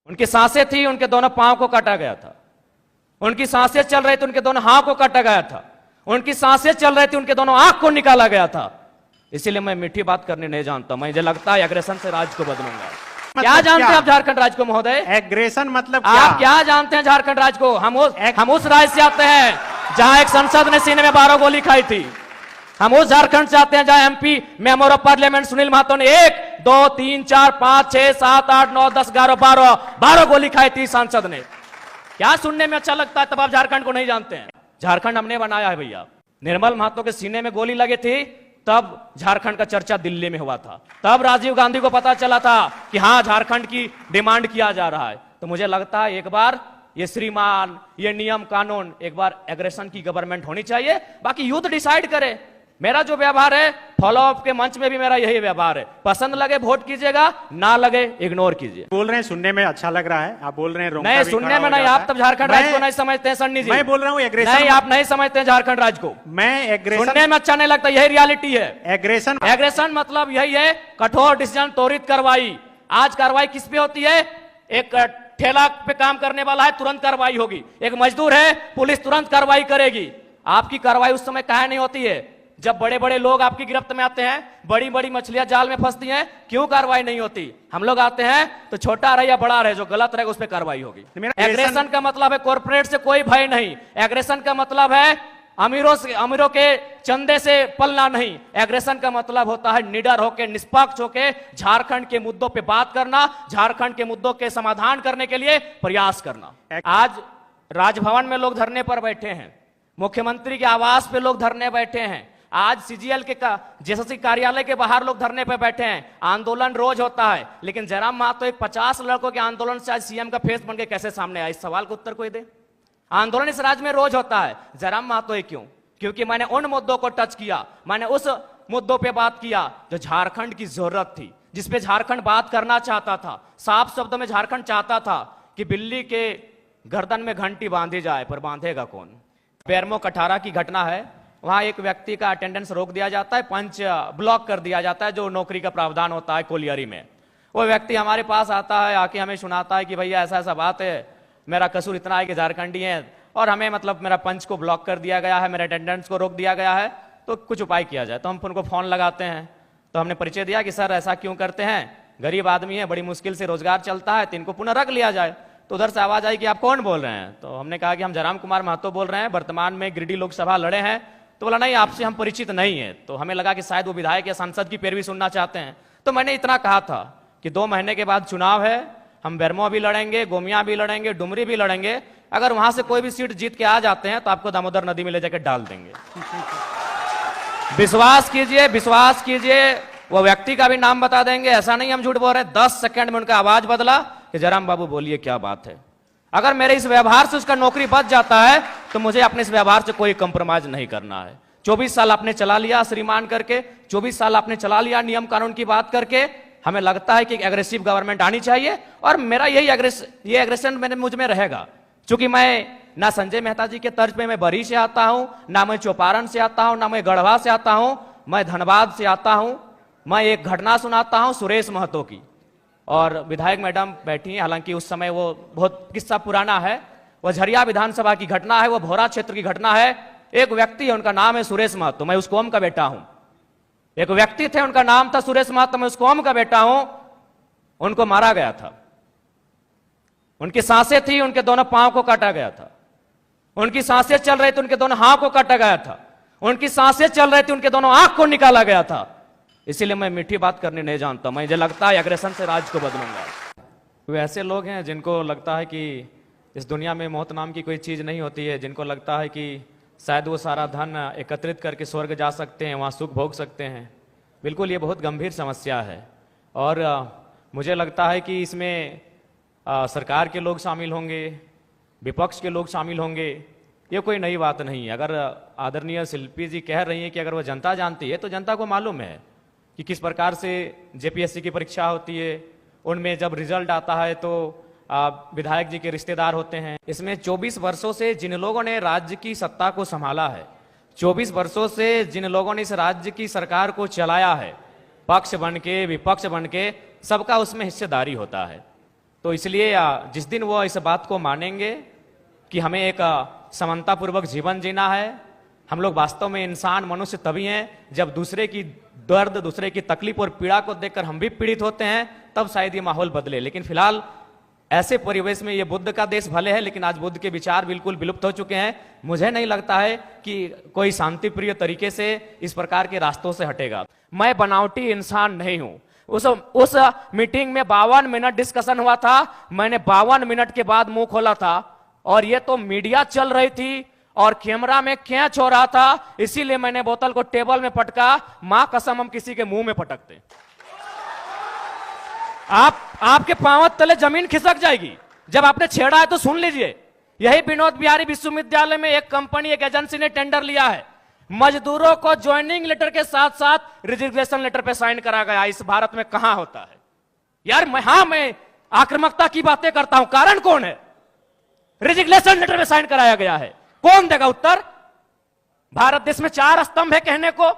उनकी सांसें थी, उनके दोनों पांव को काटा गया था। उनकी सांसें चल रही थी, उनके दोनों हाथ को काटा गया था। उनकी सांसें चल रही थी, उनके दोनों आंख को निकाला गया था। इसीलिए मैं मीठी बात करने नहीं जानता। मुझे लगता है एग्रेशन से राज्य को बदलूंगा। क्या जानते हैं आप झारखंड राज्य को महोदय? एग्रेशन मतलब आप क्या जानते हैं झारखंड राज्य को? हम उस राज्य से आते हैं जहां एक संसद ने सीने में 12 गोली खाई थी। हम उस झारखंड से आते हैं जहां MP member of parliament Sunil Mahato ने 1 2 3 4 5 6 7 8 9 10 11 12 गोली खाई थी सांसद ने। क्या सुनने में अच्छा लगता है? तब आप झारखंड को नहीं जानते हैं। झारखंड हमने बनाया है भैया। निर्मल महतो के सीने में गोली लगी थी, तब झारखंड का चर्चा दिल्ली में हुआ था। तब राजीव गांधी को पता चला था कि हां झारखंड की डिमांड किया जा रहा है। तो मुझे लगता है एक बार ये श्रीमान, ये नियम कानून, एक बार एग्रेशन की गवर्नमेंट होनी चाहिए। बाकी यूथ डिसाइड करे। मेरा जो व्यवहार है फॉलो अप के मंच में भी मेरा यही व्यवहार है। पसंद लगे वोट कीजिएगा, ना लगे इग्नोर कीजिए। बोल रहे हैं सुनने में अच्छा लग रहा है, आप बोल रहे हैं नहीं, सुनने में नहीं। आप तब झारखंड राज्य को नहीं समझते हैं सन्नी जी। मैं बोल रहा हूँ एग्रेशन नहीं, आप नहीं समझते हैं झारखंड राज्य को। मैं एग्रेशन सुनने में अच्छा नहीं लगता, यही रियलिटी है। एग्रेशन मतलब यही है, कठोर डिसीजन, त्वरित कार्रवाई। आज कार्रवाई किस पे होती है? एक ठेला पे काम करने वाला है, तुरंत कार्रवाई होगी। एक मजदूर है, पुलिस तुरंत कार्रवाई करेगी। आपकी कार्रवाई उस समय काहे नहीं होती है जब बड़े बड़े लोग आपकी गिरफ्त में आते हैं, बड़ी बड़ी मछलियां जाल में फंसती हैं? क्यों कार्रवाई नहीं होती? हम लोग आते हैं तो छोटा रहे या बड़ा रहे, जो गलत रहेगा उस पर कार्रवाई होगी। एग्रेशन का मतलब है कॉर्पोरेट से कोई भय नहीं। एग्रेशन का मतलब है अमीरों के चंदे से पलना नहीं। एग्रेशन का मतलब होता है निडर होकर, निष्पक्ष होकर झारखंड के मुद्दों पे बात करना, झारखंड के मुद्दों के समाधान करने के लिए प्रयास करना। आज राजभवन में लोग धरने पर बैठे हैं, मुख्यमंत्री के आवास पे लोग धरने बैठे हैं, आज सीजीएल के जेएसएससी कार्यालय के बाहर लोग धरने पर बैठे हैं। आंदोलन रोज होता है, लेकिन जयराम महतो एक 50 लड़कों के आंदोलन से आज सीएम का फेस बन के कैसे सामने आया? इस सवाल का उत्तर कोई दे। आंदोलन इस राज्य में रोज होता है, जयराम महतो क्यों? क्योंकि मैंने उन मुद्दों को टच किया, मैंने उस मुद्दों पे बात किया जो झारखंड की जरूरत थी, जिसपे झारखंड बात करना चाहता था। साफ शब्दों में झारखंड चाहता था कि बिल्ली के गर्दन में घंटी बांधी जाए, पर बांधेगा कौन? बेरमो कठारा की घटना है, वहां एक व्यक्ति का अटेंडेंस रोक दिया जाता है, पंच ब्लॉक कर दिया जाता है, जो नौकरी का प्रावधान होता है कोलियरी में। वो व्यक्ति हमारे पास आता है, आके हमें सुनाता है कि भैया ऐसा ऐसा बात है, मेरा कसूर इतना है कि झारखंडी है और हमें मतलब मेरा पंच को ब्लॉक कर दिया गया है, मेरे अटेंडेंस को रोक दिया गया है, तो कुछ उपाय किया जाए। तो हम उनको फोन लगाते हैं, तो हमने परिचय दिया कि सर ऐसा क्यों करते हैं, गरीब आदमी है, बड़ी मुश्किल से रोजगार चलता है, तो इनको पुनः रख लिया जाए। तो उधर से आवाज आई कि आप कौन बोल रहे हैं? तो हमने कहा कि हम जयराम कुमार महतो बोल रहे हैं, वर्तमान में गिरिडीह लोकसभा लड़े हैं। तो बोला नहीं, आपसे हम परिचित नहीं है। तो हमें लगा कि शायद वो विधायक या सांसद की पैरवी सुनना चाहते हैं। तो मैंने इतना कहा था कि 2 महीने के बाद चुनाव है, हम बेरमो भी लड़ेंगे, गोमिया भी लड़ेंगे, डुमरी भी लड़ेंगे। अगर वहां से कोई भी सीट जीत के आ जाते हैं तो आपको दामोदर नदी में ले जाकर डाल देंगे। विश्वास कीजिए, विश्वास कीजिए, वो व्यक्ति का भी नाम बता देंगे, ऐसा नहीं हम झूठ बोल रहे। 10 सेकंड में उनका आवाज बदला कि जयराम बाबू बोलिए क्या बात है। अगर मेरे इस व्यवहार से उसका नौकरी बच जाता है तो मुझे अपने इस व्यवहार से कोई कंप्रोमाइज नहीं करना है। 24 साल आपने चला लिया श्रीमान करके, 24 साल आपने चला लिया नियम कानून की बात करके। हमें लगता है कि एग्रेसिव गवर्नमेंट आनी चाहिए और मेरा यही एग्रेशन मुझ में रहेगा। क्योंकि मैं ना संजय मेहता जी के तर्ज पे मैं बरी से आता हूं, ना मैं चौपारण से आता हूं, ना मैं गढ़वा से आता हूं, मैं धनबाद से आता हूं। मैं एक घटना सुनाता हूं सुरेश महतो की, और विधायक मैडम बैठी हैं, हालांकि उस समय वो बहुत किस्सा पुराना है। वो झरिया विधानसभा की घटना है, वो भोरा क्षेत्र की घटना है। एक व्यक्ति है, उनका नाम है सुरेश महतो, मैं उस कौम का बेटा हूं। एक व्यक्ति थे, उनका नाम था सुरेश महतो, मैं उस कौम का बेटा हूं। उनको मारा गया था, उनकी सांसें थी, उनके दोनों पांव को काटा गया था। उनकी सांसें चल रही थी, उनके दोनों हाथ को काटा गया था। उनकी सांसें चल रही थी, उनके दोनों आंख को निकाला गया था। इसीलिए मैं मीठी बात करने नहीं जानता। मुझे लगता है एग्रेशन से राज्य को बदलूंगा। वे ऐसे लोग हैं जिनको लगता है कि इस दुनिया में मौत नाम की कोई चीज नहीं होती है, जिनको लगता है कि शायद वो सारा धन एकत्रित करके स्वर्ग जा सकते हैं, वहाँ सुख भोग सकते हैं। बिल्कुल ये बहुत गंभीर समस्या है और मुझे लगता है कि इसमें सरकार के लोग शामिल होंगे, विपक्ष के लोग शामिल होंगे। ये कोई नई बात नहीं है। अगर आदरणीय शिल्पी जी कह रही हैं कि अगर वो जनता जानती है, तो जनता को मालूम है कि किस प्रकार से जेपीएससी की परीक्षा होती है। उनमें जब रिजल्ट आता है तो विधायक जी के रिश्तेदार होते हैं। इसमें 24 वर्षों से जिन लोगों ने राज्य की सत्ता को संभाला है, 24 वर्षों से जिन लोगों ने इस राज्य की सरकार को चलाया है, पक्ष बन के विपक्ष बन के, सबका उसमें हिस्सेदारी होता है। तो इसलिए जिस दिन वो इस बात को मानेंगे कि हमें एक समानतापूर्वक जीवन जीना है, हम लोग वास्तव में इंसान मनुष्य तभी हैं जब दूसरे की दर्द, दूसरे की तकलीफ और पीड़ा को देखकर हम भी पीड़ित होते हैं, तब शायद ये माहौल बदले। लेकिन फिलहाल ऐसे परिवेश में ये बुद्ध का देश भले है, लेकिन आज बुद्ध के विचार बिल्कुल विलुप्त हो चुके हैं। मुझे नहीं लगता है कि कोई शांतिप्रिय तरीके से इस प्रकार के रास्तों से हटेगा। मैं बनावटी इंसान नहीं हूं। उस मीटिंग में 52 मिनट डिस्कशन हुआ था, मैंने 52 मिनट के बाद मुंह खोला था, और ये तो मीडिया चल रही थी और कैमरा में कैच हो रहा था, इसीलिए मैंने बोतल को टेबल में पटका। मां कसम हम किसी के मुंह में पटकते, आपके पांव तले जमीन खिसक जाएगी। जब आपने छेड़ा है तो सुन लीजिए। यही विनोद बिहारी विश्वविद्यालय में एक कंपनी, एक एजेंसी ने टेंडर लिया है, मजदूरों को ज्वाइनिंग लेटर के साथ साथ रिजिग्नेशन लेटर पे साइन करा गया। इस भारत में कहां होता है यार? मैं आक्रामकता की बातें करता हूं, कारण कौन है? रिजिग्नेशन लेटर पे साइन कराया गया है, कौन देगा उत्तर? भारत देश में 4 स्तंभ है कहने को,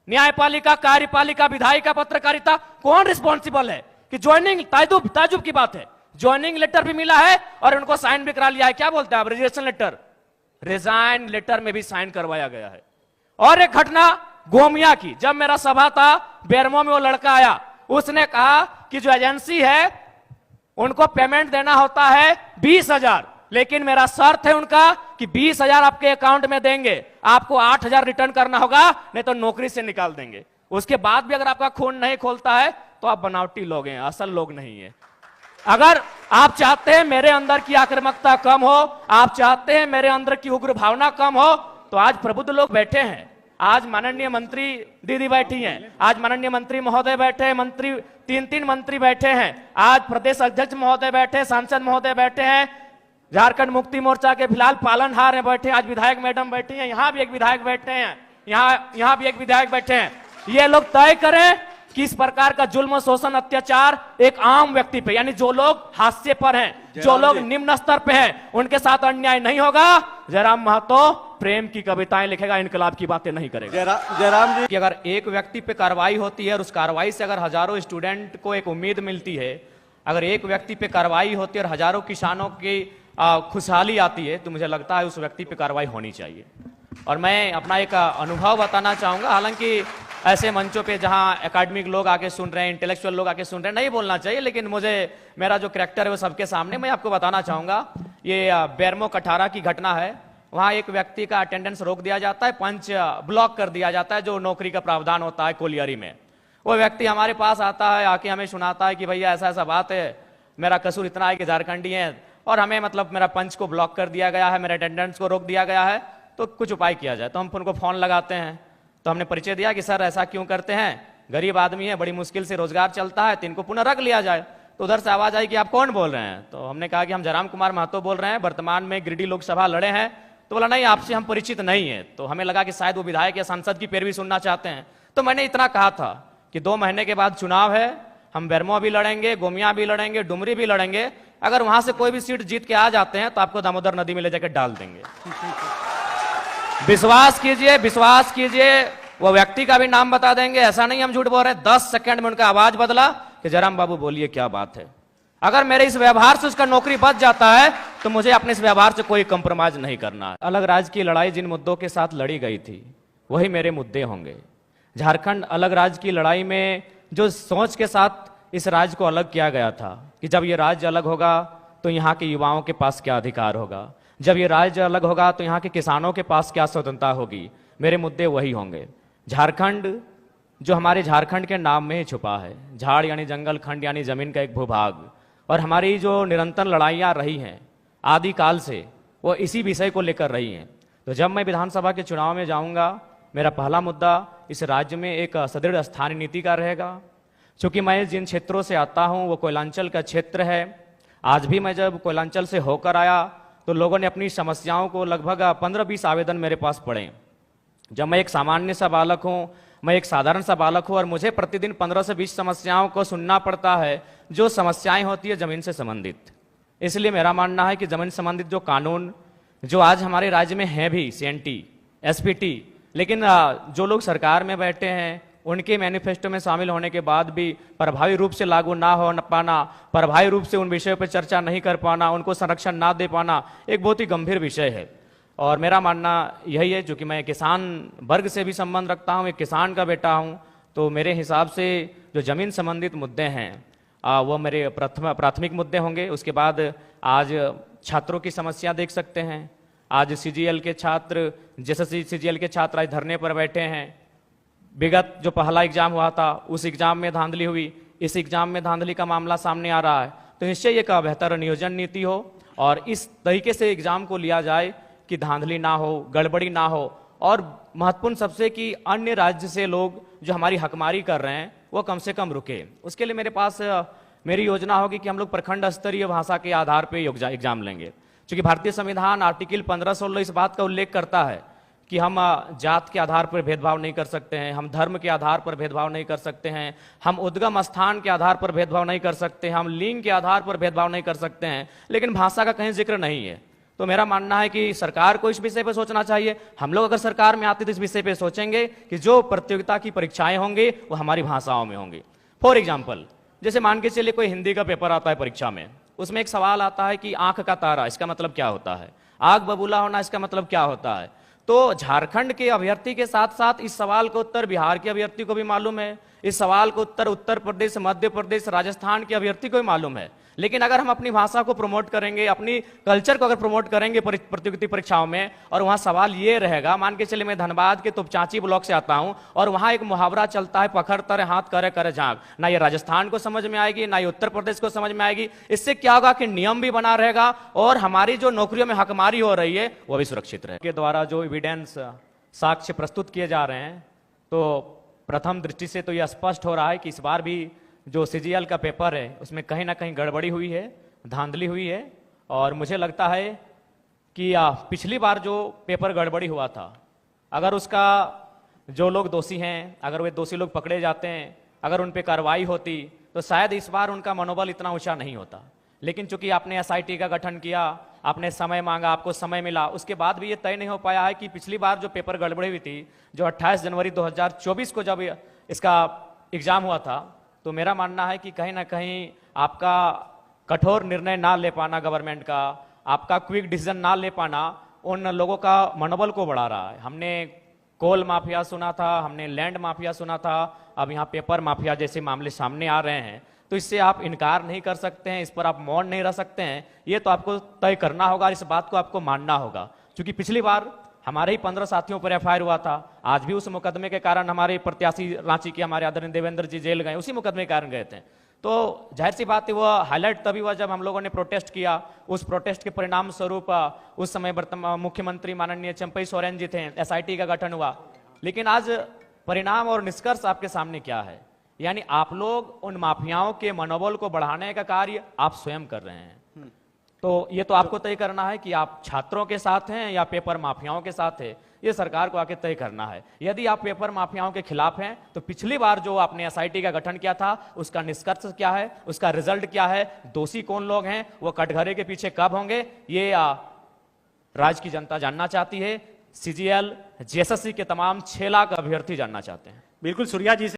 न्यायपालिका, कार्यपालिका, विधायिका, पत्रकारिता। कौन रिस्पॉन्सिबल है कि ज्वाइनिंग, ताजुब की बात है, ज्वाइनिंग लेटर भी मिला है और उनको साइन भी करा लिया है। क्या बोलते हैं आप? रिजिग्नेशन लेटर, रिजाइन लेटर में भी साइन करवाया गया है। और एक घटना गोमिया की, जब मेरा सभा था बेरमो में, वो लड़का आया, उसने कहा कि जो एजेंसी है उनको पेमेंट देना होता है 20,000, लेकिन मेरा शर्त है उनका कि 20,000 आपके अकाउंट में देंगे, आपको 8,000 रिटर्न करना होगा, नहीं तो नौकरी से निकाल देंगे। उसके बाद भी अगर आपका खून नहीं खोलता है तो आप बनावटी लोग हैं, असल लोग नहीं है। अगर आप चाहते हैं मेरे अंदर की आक्रामकता कम हो, आप चाहते हैं मेरे अंदर की उग्र भावना कम हो, तो आज प्रबुद्ध लोग बैठे हैं। आज माननीय मंत्री दीदी बैठी हैं, आज माननीय मंत्री महोदय बैठे हैं, मंत्री 3 मंत्री बैठे हैं, आज प्रदेश अध्यक्ष महोदय बैठे, सांसद महोदय बैठे हैं, झारखंड मुक्ति मोर्चा के फिलहाल पालनहार हैं बैठे, आज विधायक मैडम बैठी हैं, यहां भी एक विधायक बैठे हैं, यहां भी एक विधायक बैठे हैं। ये लोग तय करें कि इस प्रकार का जुल्म, शोषण, अत्याचार एक आम व्यक्ति पे, यानी जो लोग हाशिए पर हैं, जो लोग निम्न स्तर पे हैं, उनके साथ अन्याय नहीं होगा। जयराम महतो प्रेम की कविताएं लिखेगा, इनकलाब की बातें नहीं करेगा। जयराम जी, कि अगर एक व्यक्ति पे कार्रवाई होती है और उस कार्रवाई से अगर हजारों स्टूडेंट को एक उम्मीद मिलती है, अगर एक व्यक्ति पे कार्रवाई होती है और हजारों किसानों की खुशहाली आती है, तो मुझे लगता है उस व्यक्ति पे कार्रवाई होनी चाहिए। और मैं अपना एक अनुभव बताना चाहूंगा, हालांकि ऐसे मंचों पे जहां एकेडमिक लोग आके सुन रहे हैं, इंटेलेक्चुअल लोग आके सुन रहे हैं, नहीं बोलना चाहिए, लेकिन मुझे मेरा जो कैरेक्टर है वो सबके सामने मैं आपको बताना चाहूंगा। ये बेरमो कठारा की घटना है। वहां एक व्यक्ति का अटेंडेंस रोक दिया जाता है, पंच ब्लॉक कर दिया जाता है, जो नौकरी का प्रावधान होता है कोलियरी में। वो व्यक्ति हमारे पास आता है, आके हमें सुनाता है कि भैया ऐसा ऐसा बात है, मेरा कसूर इतना है कि झारखंडी है और हमें मतलब मेरा पंच को ब्लॉक कर दिया गया है, मेरे अटेंडेंस को रोक दिया गया है, तो कुछ उपाय किया जाए। तो हम उनको फोन लगाते हैं, तो हमने परिचय दिया कि सर ऐसा क्यों करते हैं, गरीब आदमी है, बड़ी मुश्किल से रोजगार चलता है, तो इनको पुनः रख लिया जाए। तो उधर से आवाज आई कि आप कौन बोल रहे हैं? तो हमने कहा कि हम जयराम कुमार महतो बोल रहे हैं, वर्तमान में गिरिडीह लोकसभा लड़े हैं। तो बोला नहीं, आपसे हम परिचित नहीं है। तो हमें लगा कि शायद वो विधायक या सांसद की पैरवी सुनना चाहते हैं। तो मैंने इतना कहा था कि 2 महीने के बाद चुनाव है, हम बेरमो भी लड़ेंगे, गोमिया भी लड़ेंगे, डुमरी भी लड़ेंगे, अगर वहां से कोई भी सीट जीत के आ जाते हैं तो आपको दामोदर नदी में ले जाकर डाल देंगे। विश्वास कीजिए, विश्वास कीजिए, वो व्यक्ति का भी नाम बता देंगे, ऐसा नहीं हम झूठ बोल रहे। 10 सेकंड में उनका आवाज बदला कि जयराम बाबू बोलिए क्या बात है। अगर मेरे इस व्यवहार से उसका नौकरी बच जाता है तो मुझे अपने इस व्यवहार से कोई कंप्रोमाइज नहीं करना है। अलग राज्य की लड़ाई जिन मुद्दों के साथ लड़ी गई थी वही मेरे मुद्दे होंगे। झारखंड अलग राज्य की लड़ाई में जो सोच के साथ इस राज्य को अलग किया गया था कि जब ये राज्य अलग होगा तो यहाँ के युवाओं के पास क्या अधिकार होगा, जब ये राज्य अलग होगा तो यहाँ के किसानों के पास क्या स्वतंत्रता होगी, मेरे मुद्दे वही होंगे। झारखंड जो हमारे झारखंड के नाम में ही छुपा है, झाड़ यानी जंगल, खंड यानी जमीन का एक भूभाग, और हमारी जो निरंतर लड़ाइयाँ रही हैं आदिकाल से, वो इसी विषय को लेकर रही हैं। तो जब मैं विधानसभा के चुनाव में जाऊंगा, मेरा पहला मुद्दा इस राज्य में एक सुदृढ़ स्थानीय नीति का रहेगा। चूंकि मैं जिन क्षेत्रों से आता हूं वो कोयलांचल का क्षेत्र है। आज भी मैं जब कोयलांचल से होकर आया तो लोगों ने अपनी समस्याओं को लगभग 15-20 आवेदन मेरे पास पड़े। जब मैं एक सामान्य सा बालक हूं, मैं एक साधारण सा बालक हूं और मुझे प्रतिदिन 15 से 20 समस्याओं को सुनना पड़ता है, जो समस्याएं होती है जमीन से संबंधित। इसलिए मेरा मानना है कि जमीन संबंधित जो कानून जो आज हमारे राज्य में है भी, CNT, SPT, लेकिन जो लोग सरकार में बैठे हैं उनके मैनिफेस्टो में शामिल होने के बाद भी प्रभावी रूप से लागू ना हो पाना, प्रभावी रूप से उन विषयों पर चर्चा नहीं कर पाना, उनको संरक्षण ना दे पाना एक बहुत ही गंभीर विषय है। और मेरा मानना यही है, जो कि मैं किसान वर्ग से भी संबंध रखता हूँ, एक किसान का बेटा हूँ, तो मेरे हिसाब से जो जमीन संबंधित मुद्दे हैं वो मेरे प्राथमिक मुद्दे होंगे। उसके बाद आज छात्रों की समस्या देख सकते हैं। आज सीजीएल के छात्र, जैसे सीजीएल के छात्र आज धरने पर बैठे हैं। विगत जो पहला एग्जाम हुआ था उस एग्जाम में धांधली हुई, इस एग्जाम में धांधली का मामला सामने आ रहा है। तो निश्चय एक बेहतर नियोजन नीति हो और इस तरीके से एग्जाम को लिया जाए कि धांधली ना हो, गड़बड़ी ना हो, और महत्वपूर्ण सबसे कि अन्य राज्य से लोग जो हमारी हकमारी कर रहे हैं वो कम से कम रुके। उसके लिए मेरे पास मेरी योजना होगी कि हम लोग प्रखंड स्तरीय भाषा के आधार पर एग्जाम लेंगे, क्योंकि भारतीय संविधान आर्टिकल 1516 इस बात का उल्लेख करता है कि हम जात के आधार पर भेदभाव नहीं कर सकते हैं, हम धर्म के आधार पर भेदभाव नहीं कर सकते हैं, हम उद्गम स्थान के आधार पर भेदभाव नहीं कर सकते, हम लिंग के आधार पर भेदभाव नहीं कर सकते हैं, लेकिन भाषा का कहीं जिक्र नहीं है। तो मेरा मानना है कि सरकार को इस विषय पर सोचना चाहिए। हम लोग अगर सरकार में आते तो इस विषय पर सोचेंगे कि जो प्रतियोगिता की परीक्षाएं होंगी वो हमारी भाषाओं में होंगी। फॉर एग्जाम्पल, जैसे मान के चलिए कोई हिंदी का पेपर आता है परीक्षा में, उसमें एक सवाल आता है कि आंख का तारा, इसका मतलब क्या होता है, आग बबूला होना, इसका मतलब क्या होता है। तो झारखंड के अभ्यर्थी के साथ साथ इस सवाल का उत्तर बिहार के अभ्यर्थी को भी मालूम है, इस सवाल का उत्तर उत्तर प्रदेश, मध्य प्रदेश, राजस्थान के अभ्यर्थी को भी मालूम है। लेकिन अगर हम अपनी भाषा को प्रमोट करेंगे, अपनी कल्चर को अगर प्रमोट करेंगे प्रतियोगिता परीक्षाओं में, और वहां सवाल ये रहेगा, मान के चलिए मैं धनबाद के तोपचांची ब्लॉक से आता हूं और वहां एक मुहावरा चलता है, पखर तर हाथ करे करे झांक, ना ये राजस्थान को समझ में आएगी, ना ये उत्तर प्रदेश को समझ में आएगी। इससे क्या होगा कि नियम भी बना रहेगा और हमारी जो नौकरियों में हकमारी हो रही है वो भी सुरक्षित रहे। के द्वारा जो एविडेंस, साक्ष्य प्रस्तुत किए जा रहे हैं, तो प्रथम दृष्टि से तो यह स्पष्ट हो रहा है कि इस बार भी जो सीजीएल का पेपर है उसमें कहीं ना कहीं गड़बड़ी हुई है, धांधली हुई है। और मुझे लगता है कि पिछली बार जो पेपर गड़बड़ी हुआ था, अगर उसका जो लोग दोषी हैं, अगर वे दोषी लोग पकड़े जाते हैं, अगर उन पर कार्रवाई होती, तो शायद इस बार उनका मनोबल इतना ऊंचा नहीं होता। लेकिन चूंकि आपने एसआईटी का गठन किया, आपने समय मांगा, आपको समय मिला, उसके बाद भी ये तय नहीं हो पाया है कि पिछली बार जो पेपर गड़बड़ी हुई थी, जो 28 जनवरी 2024 को जब इसका एग्जाम हुआ था, तो मेरा मानना है कि कहीं ना कहीं आपका कठोर निर्णय ना ले पाना गवर्नमेंट का, आपका क्विक डिसीजन ना ले पाना उन लोगों का मनोबल को बढ़ा रहा है। हमने कोल माफिया सुना था, हमने लैंड माफिया सुना था, अब यहाँ पेपर माफिया जैसे मामले सामने आ रहे हैं। तो इससे आप इनकार नहीं कर सकते हैं, इस पर आप मौन नहीं रह सकते हैं, ये तो आपको तय करना होगा, इस बात को आपको मानना होगा। क्योंकि पिछली बार हमारे ही 15 साथियों पर एफआईआर हुआ था, आज भी उस मुकदमे के कारण हमारे प्रत्याशी रांची के हमारे आदरणीय देवेंद्र जी जेल गए, उसी मुकदमे के कारण गए थे। तो जाहिर सी बात है, वह हाईलाइट तभी हुआ जब हम लोगों ने प्रोटेस्ट किया। उस प्रोटेस्ट के परिणाम स्वरूप उस समय मुख्यमंत्री माननीय चंपई सोरेन जी थे, एसआईटी का गठन हुआ। लेकिन आज परिणाम और निष्कर्ष आपके सामने क्या है, यानी आप लोग उन माफियाओं के मनोबल को बढ़ाने का कार्य आप स्वयं कर रहे हैं। तो ये तो आपको तय करना है कि आप छात्रों के साथ हैं या पेपर माफियाओं के साथ है, ये सरकार को आके तय करना है। यदि आप पेपर माफियाओं के खिलाफ हैं, तो पिछली बार जो आपने एसआईटी का गठन किया था उसका निष्कर्ष क्या है, उसका रिजल्ट क्या है, दोषी कौन लोग हैं, वो कटघरे के पीछे कब होंगे, ये राज्य की जनता जानना चाहती है। सीजीएल जेएसएससी के तमाम 6 लाख अभ्यर्थी जानना चाहते हैं। बिल्कुल सूर्या जी से